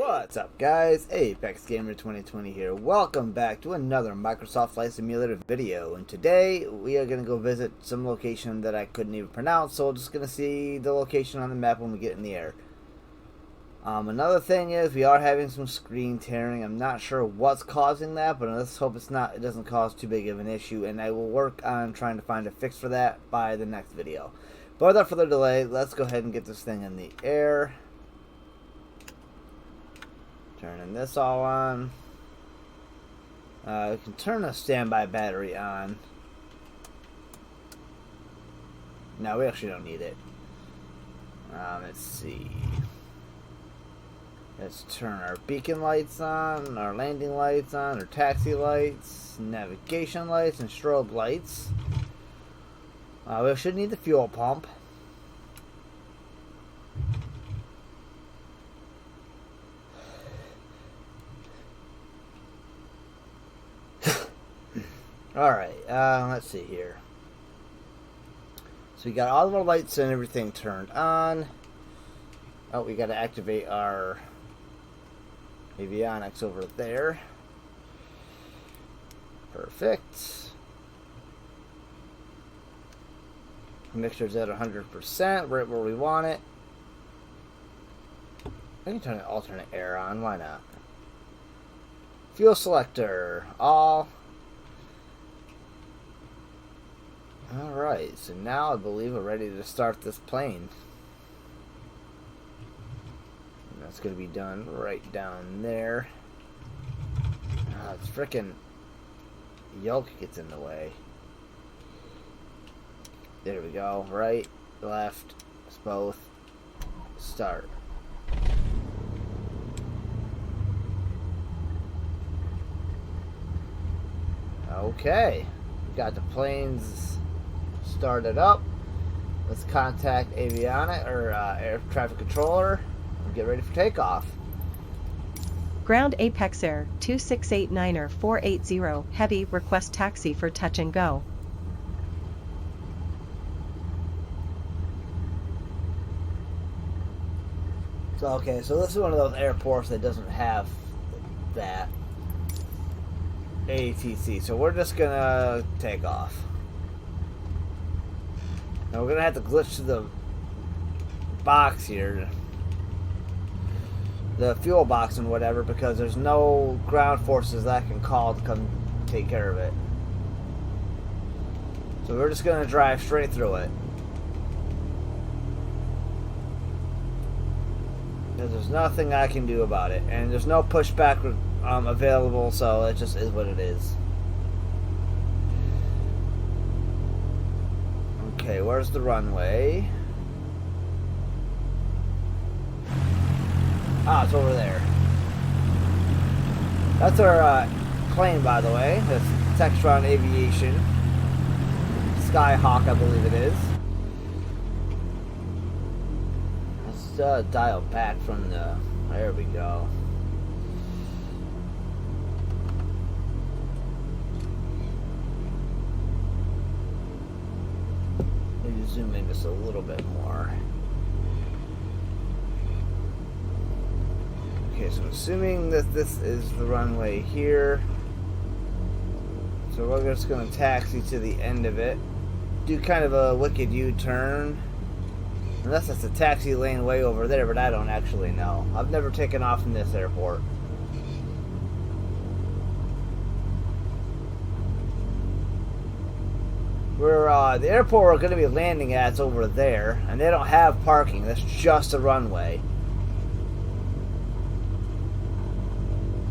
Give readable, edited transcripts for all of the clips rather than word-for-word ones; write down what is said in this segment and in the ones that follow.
What's up, guys? Apex Gamer 2020 here. Welcome back to another Microsoft Flight Simulator video. And today we are going to go visit some location that I couldn't even pronounce, so we're just going to see the location on the map when we get in the air. Another thing is we are having some screen tearing. I'm not sure what's causing that, but let's hope it doesn't cause too big of an issue, and I will work on trying to find a fix for that by the next video. But without further delay, let's go ahead and get this thing in the air. Turning this all on. We can turn the standby battery on. No, we actually don't need it. Let's see. Let's turn our beacon lights on, our landing lights on, our taxi lights, navigation lights, and strobe lights. We should need the fuel pump. Alright, let's see here. So we got all of our lights and everything turned on. Oh, we got to activate our avionics over there. Perfect. Mixture's at 100%, right where we want it. I can turn the alternate air on, why not? Fuel selector, all. Alright, so now I believe we're ready to start this plane. And that's going to be done right down there. It's frickin' yoke gets in the way. There we go. Right, left, it's both. Start. Okay, we got the planes started up. Let's contact avionic or air traffic controller and get ready for takeoff. Ground Apex Air 2689er 480 Heavy request taxi for touch and go. So okay, so this is one of those airports that doesn't have that ATC, so we're just gonna take off. Now we're gonna have to glitch to the box here, the fuel box and whatever, because there's no ground forces that I can call to come take care of it. So we're just gonna drive straight through it. Because there's nothing I can do about it, and there's no pushback available, so it just is what it is. Okay, where's the runway? Ah, it's over there. That's our plane, by the way. That's Textron Aviation. Skyhawk, I believe it is. Let's dial back from the... There we go. Zoom in just a little bit more. Okay, so assuming that this is the runway here, so we're just going to taxi to the end of it, do kind of a wicked U-turn, unless it's a taxi lane way over there, but I don't actually know. I've never taken off from this airport. The airport we're going to be landing at is over there, and they don't have parking. That's just a runway.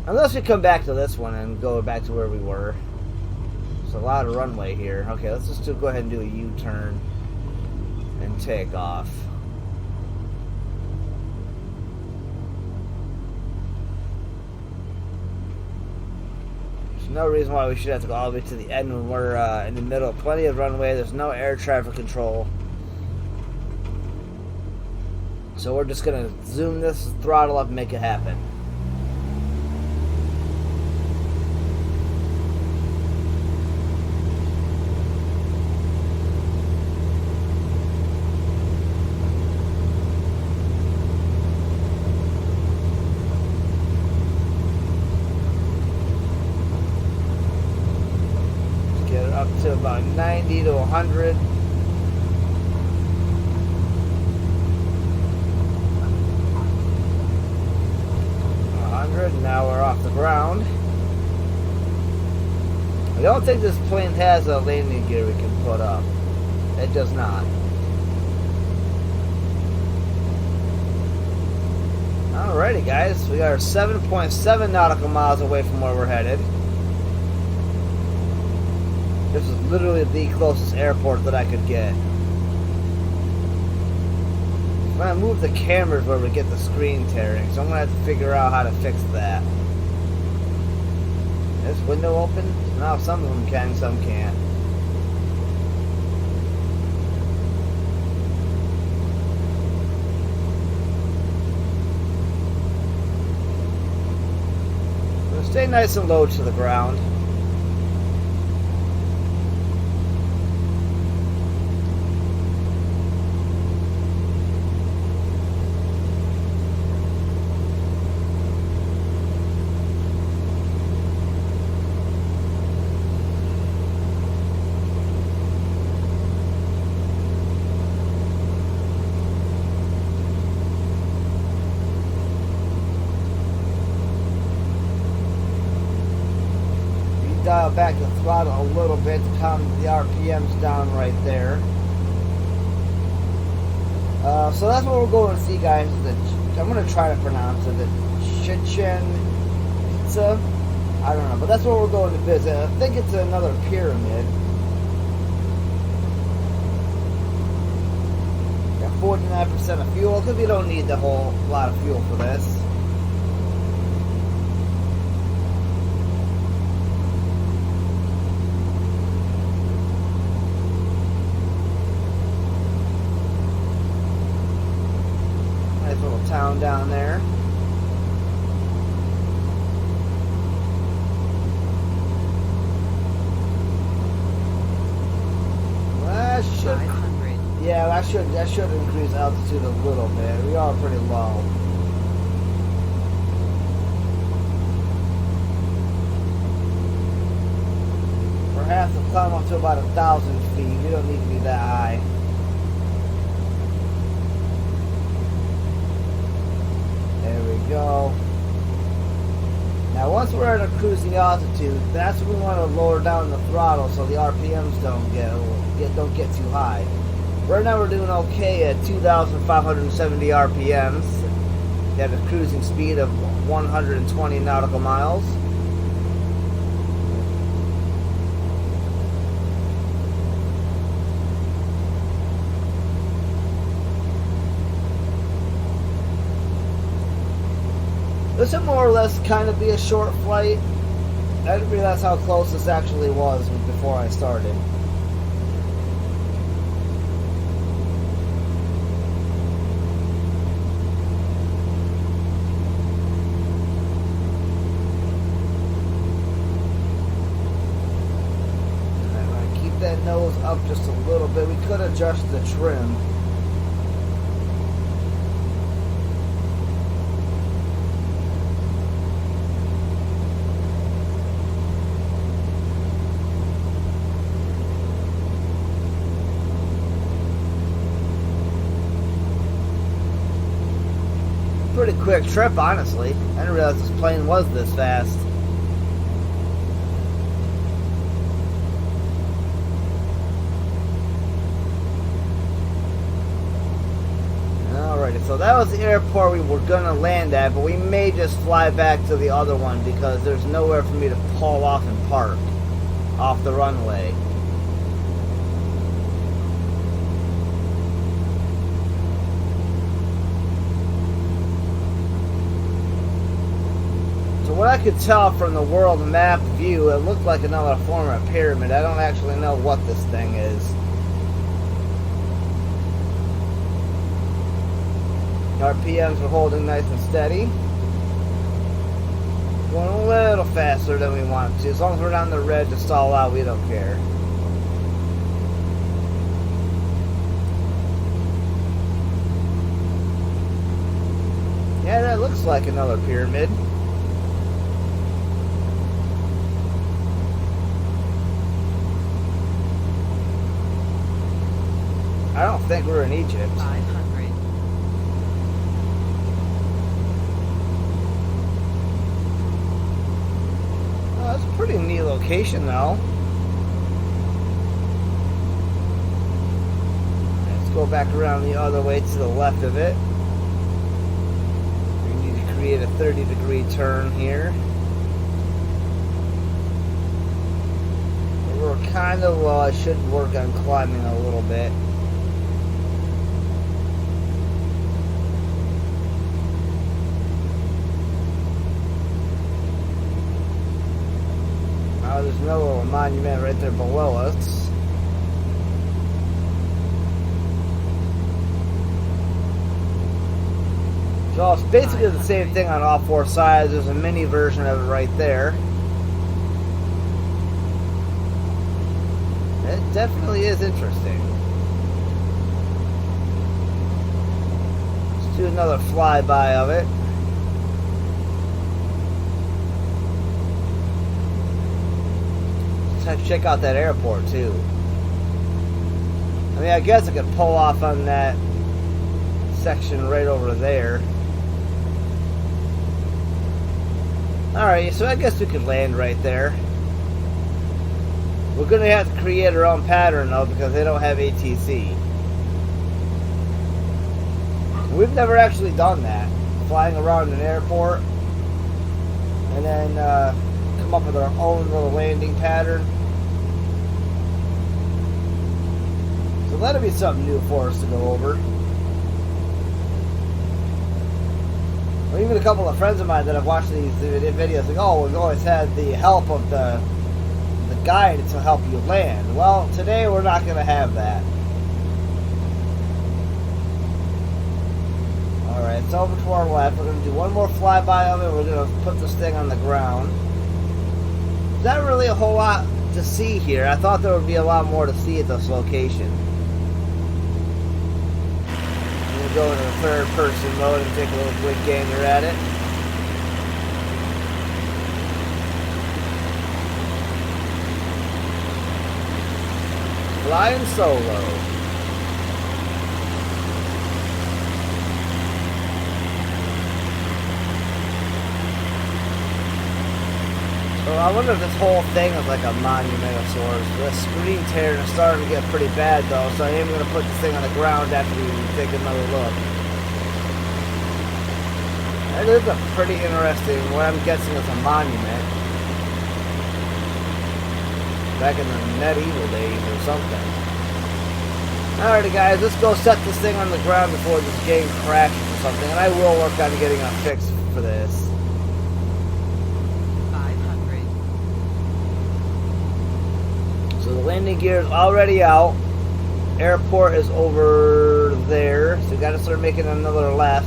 Unless we come back to this one and go back to where we were. There's a lot of runway here. Okay, let's just go ahead and do a U-turn and take off. No reason why we should have to go all the way to the end when we're in the middle. Plenty of runway. There's no air traffic control. So we're just going to zoom this throttle up and make it happen. about 90 to 100. 100, now we're off the ground. I don't think this plane has a landing gear we can put up. It does not. Alrighty guys, we are 7.7 nautical miles away from where we're headed. This is literally the closest airport that I could get. When I move the cameras where we get the screen tearing, so I'm going to have to figure out how to fix that. Is this window open? No, some of them can, some can't. So stay nice and low to the ground. Dial back the throttle a little bit to calm the RPMs down right there. So that's what we're going to see, guys. I'm going to try to pronounce it. The CHICHEN ITZA. I don't know, but that's what we're going to visit. I think it's another pyramid. Got 49% of fuel because we don't need the whole lot of fuel for this. Little town down there. Well, that should increase altitude a little bit. We are pretty low. Perhaps we'll climb up to about 1,000 feet. We don't need to be that high. Go. Now once we're at a cruising altitude, that's when we want to lower down the throttle so the RPMs don't get too high. Right now we're doing okay at 2,570 RPMs at a cruising speed of 120 nautical miles. This would more or less kind of be a short flight. I didn't realize how close this actually was before I started. I'm going to keep that nose up just a little bit. We could adjust the trim. Pretty quick trip, honestly. I didn't realize this plane was this fast. Alrighty, so that was the airport we were gonna land at, but we may just fly back to the other one because there's nowhere for me to pull off and park off the runway. What I could tell from the world map view, it looked like another form of pyramid. I don't actually know what this thing is. RPMs are holding nice and steady. Going a little faster than we want to. As long as we're down the red to stall out, we don't care. Yeah, that looks like another pyramid. think we're in Egypt. 500. Oh, that's a pretty neat location, though. Let's go back around the other way to the left of it. We need to create a 30-degree turn here. We're kind of, well, I should work on climbing a little bit. Oh, there's no little monument right there below us. So it's basically the same thing on all four sides. There's a mini version of it right there. It definitely is interesting. Let's do another flyby of it. Let's check out that airport too. I mean, I guess I could pull off on that section right over there. Alright, so I guess we could land right there. We're going to have to create our own pattern, though, because they don't have ATC. We've never actually done that. Flying around an airport and then come up with our own little landing pattern. So that'll be something new for us to go over. Or even a couple of friends of mine that have watched these videos, like, oh, we've always had the help of the guide to help you land. Well, today we're not going to have that. Alright, it's over to our left. We're going to do one more flyby of it. We're going to put this thing on the ground. There's not really a whole lot to see here. I thought there would be a lot more to see at this location. I'm going to go into the third person mode and take a little quick gander at it. Flying solo. So I wonder if this whole thing is like a monument of sorts. The screen tearing is starting to get pretty bad though, so I am going to put this thing on the ground after we take another look. That is a pretty interesting, what I'm guessing is a monument. Back in the medieval days or something. Alrighty guys, let's go set this thing on the ground before this game crashes or something. And I will work on getting a fix for this. 500. So the landing gear is already out. Airport is over there. So we gotta start making another left.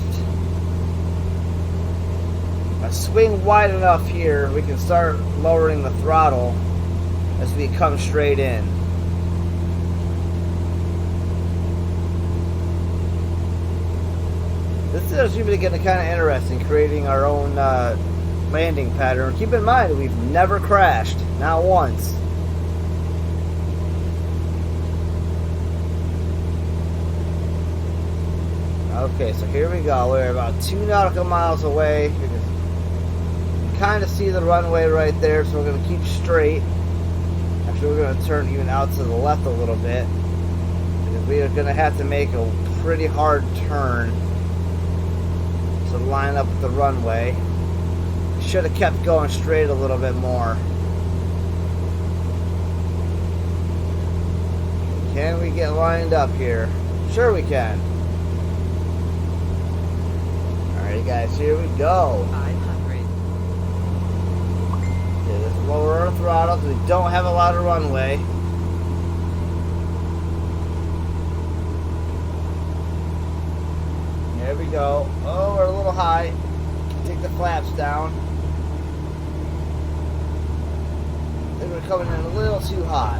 If I swing wide enough here, we can start lowering the throttle as we come straight in. This is usually getting kind of interesting, creating our own landing pattern. Keep in mind, we've never crashed, not once. Okay, so here we go. We're about 2 nautical miles away. You can kind of see the runway right there, so we're going to keep straight. Actually, we're going to turn even out to the left a little bit, because we are going to have to make a pretty hard turn to line up with the runway. Should have kept going straight a little bit more. Can we get lined up here? Sure we can. Alright guys, here we go. 500. Yeah, let's lower our throttle because we don't have a lot of runway. There we go. Oh, we're a little high. Take the flaps down. I think we're coming in a little too hot.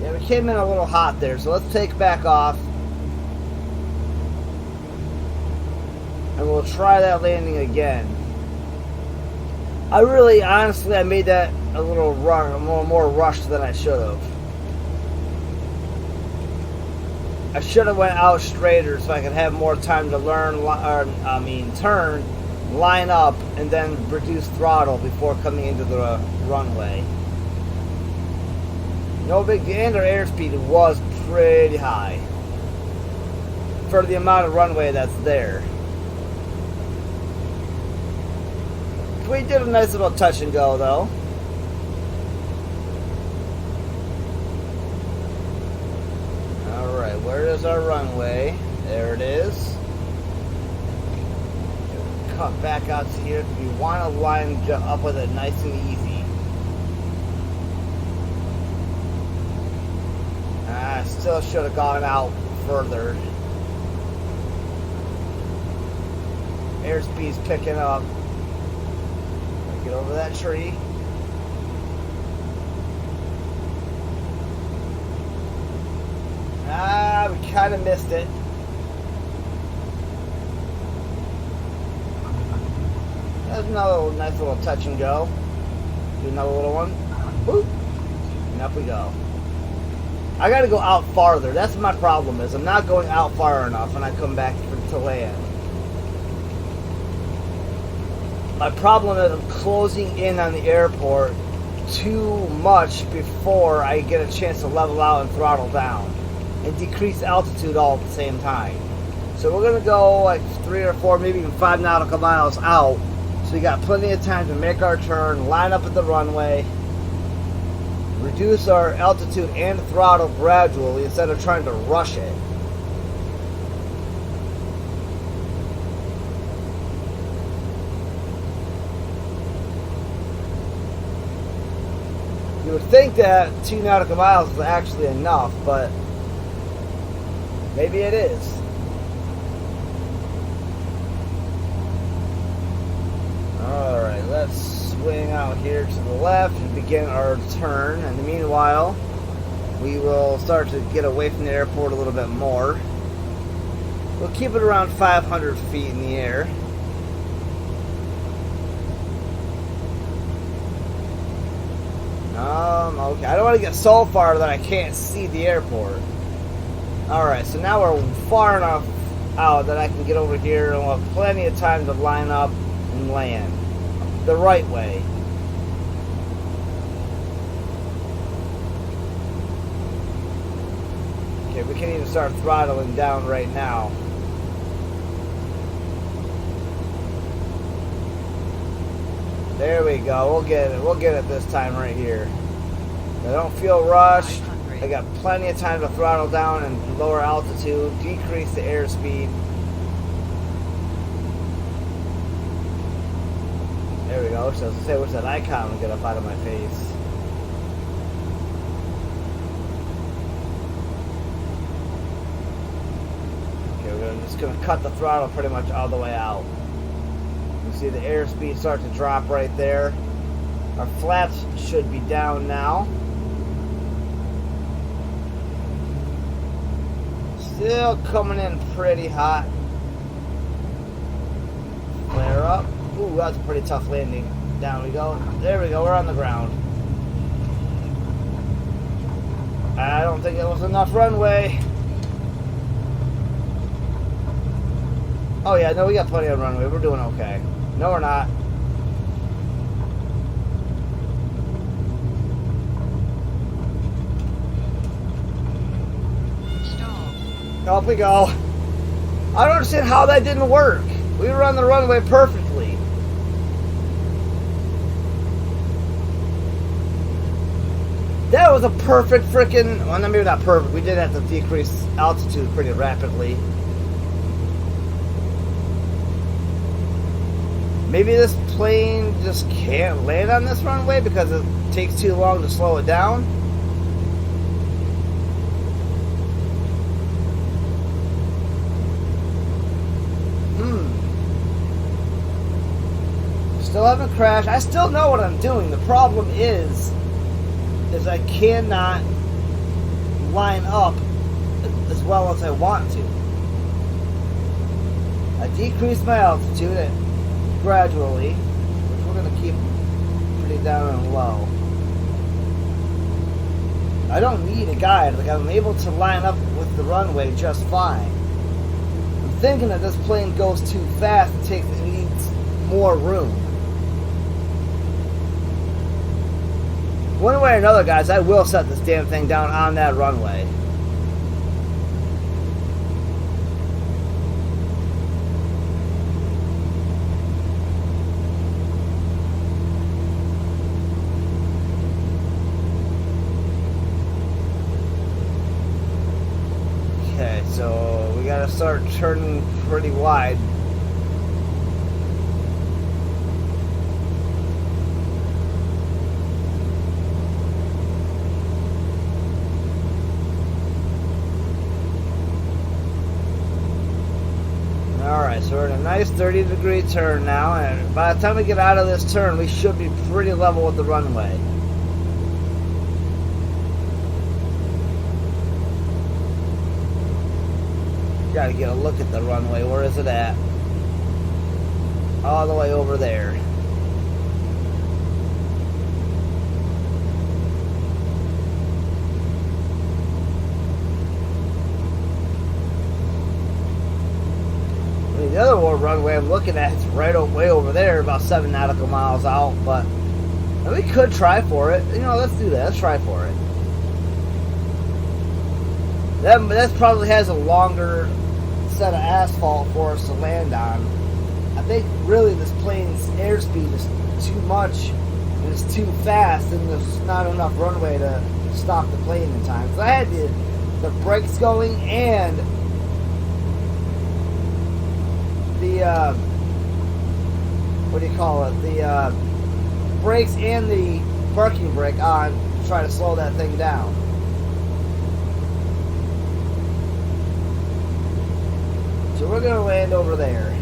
Yeah, we came in a little hot there, so let's take back off. And we'll try that landing again. Honestly, I made that a little more rushed than I should have. I should have went out straighter so I could have more time to learn, turn, line up, and then reduce throttle before coming into the runway. No big deal, and our airspeed was pretty high for the amount of runway that's there. We did a nice little touch and go though. Alright, where is our runway? There it is. Cut back out to here because we want to line up with it nice and easy. I still should have gone out further. Airspeed's picking up. Get over that tree. Ah, we kind of missed it. That's another nice little touch and go. Do another little one. Boop. And up we go. I gotta go out farther. That's my problem is I'm not going out far enough when I come back to land. My problem is I'm closing in on the airport too much before I get a chance to level out and throttle down and decrease altitude all at the same time. So we're gonna go like 3 or 4, maybe even 5 nautical miles out. So we got plenty of time to make our turn, line up at the runway, reduce our altitude and throttle gradually instead of trying to rush it. You would think that 2 nautical miles is actually enough, but maybe it is. Alright, let's swing out here to the left and begin our turn. And meanwhile, we will start to get away from the airport a little bit more. We'll keep it around 500 feet in the air. Okay, I don't want to get so far that I can't see the airport. Alright, so now we're far enough out that I can get over here and we'll have plenty of time to line up and land the right way. Okay, we can even start throttling down right now. There we go. We'll get it. We'll get it this time right here. I don't feel rushed. I got plenty of time to throttle down and lower altitude, decrease the airspeed. There we go. So I was gonna say, what's that icon get up out of my face? Okay, we're just gonna cut the throttle pretty much all the way out. You see the airspeed start to drop right there. Our flaps should be down now. Still coming in pretty hot. Flare up. Ooh, that's a pretty tough landing. Down we go. There we go. We're on the ground. I don't think it was enough runway. Oh yeah, no, we got plenty of runway. We're doing okay. No, we're not. Up we go. I don't understand how that didn't work. We were on the runway perfectly. That was a perfect freaking... Well, maybe not perfect. We did have to decrease altitude pretty rapidly. Maybe this plane just can't land on this runway because it takes too long to slow it down. Still haven't crashed. I still know what I'm doing. The problem is I cannot line up as well as I want to. I decreased my altitude gradually, which we're going to keep pretty down and low. I don't need a guide. Like, I'm able to line up with the runway just fine. I'm thinking that this plane goes too fast and it needs more room. One way or another, guys, I will set this damn thing down on that runway. Okay, so we gotta start turning pretty wide. Alright, so we're in a nice 30-degree turn now, and by the time we get out of this turn, we should be pretty level with the runway. Gotta get a look at the runway. Where is it at? All the way over there. I mean, the other runway I'm looking at is right way over there, about 7 nautical miles out, but we could try for it. You know, let's do that. Let's try for it. That probably has a longer set of asphalt for us to land on. I think really this plane's airspeed is too much and it's too fast, and there's not enough runway to stop the plane in time. So I had the brakes going and the what do you call it? The brakes and the parking brake on to try to slow that thing down. So we're going to land over there.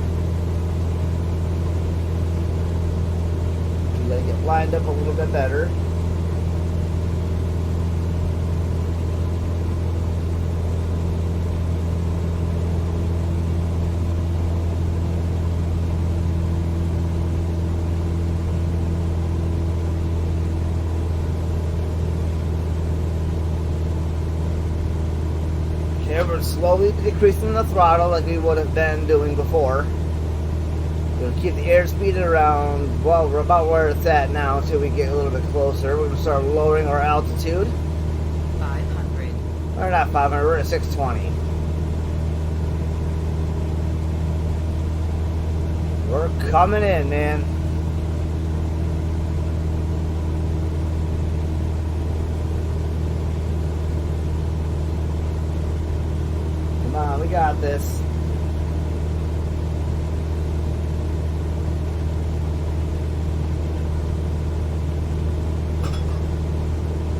We got to get lined up a little bit better. We're slowly decreasing the throttle like we would have been doing before. We're going to keep the airspeed around, well, we're about where it's at now until we get a little bit closer. We're going to start lowering our altitude. 500. Or not 500, we're at 620. We're coming in, man. We got this.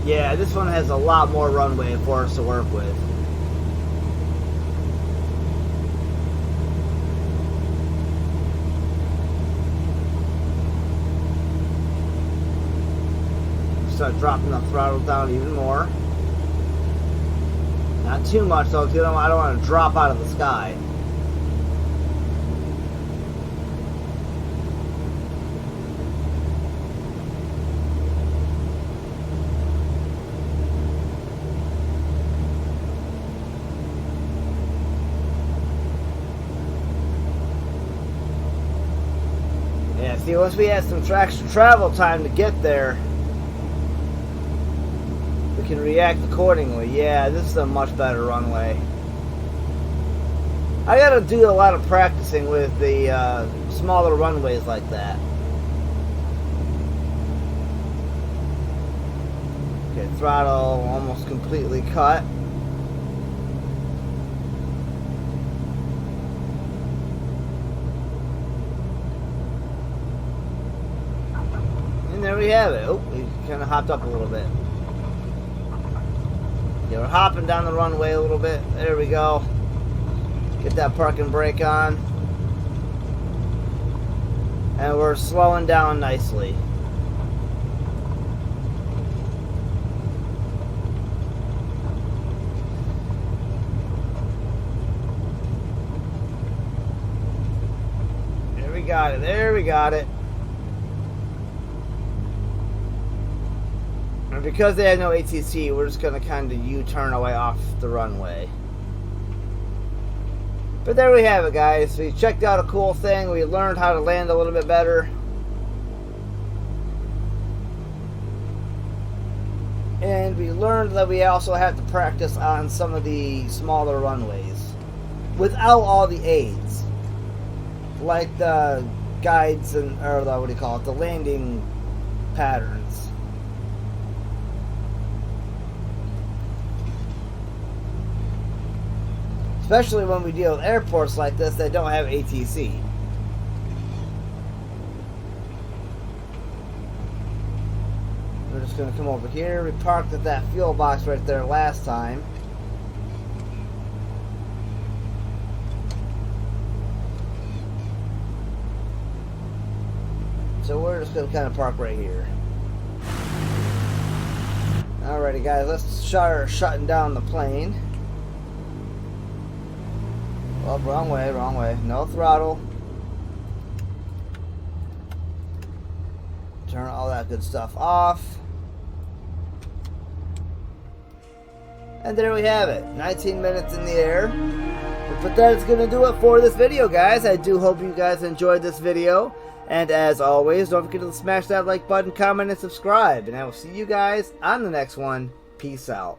Yeah, this one has a lot more runway for us to work with. Start dropping the throttle down even more. Not too much though, because I don't want to drop out of the sky. Yeah, see, once we had some extra travel time to get there, can react accordingly. Yeah, this is a much better runway. I gotta do a lot of practicing with the smaller runways like that. Okay, throttle almost completely cut. And there we have it. Oh, we kind of hopped up a little bit. Yeah, we're hopping down the runway a little bit. There we go. Get that parking brake on. And we're slowing down nicely. There we got it. There we got it. And because they have no ATC, we're just going to kind of U-turn away off the runway. But there we have it, guys. We checked out a cool thing. We learned how to land a little bit better. And we learned that we also have to practice on some of the smaller runways without all the aids, like the guides and, or the, what do you call it, the landing patterns. Especially when we deal with airports like this that don't have ATC. We're just going to come over here. We parked at that fuel box right there last time. So we're just going to kind of park right here. Alrighty guys, let's start shutting down the plane. Oh, wrong way, wrong way. No throttle. Turn all that good stuff off. And there we have it. 19 minutes in the air. But that is going to do it for this video, guys. I do hope you guys enjoyed this video. And as always, don't forget to smash that like button, comment, and subscribe. And I will see you guys on the next one. Peace out.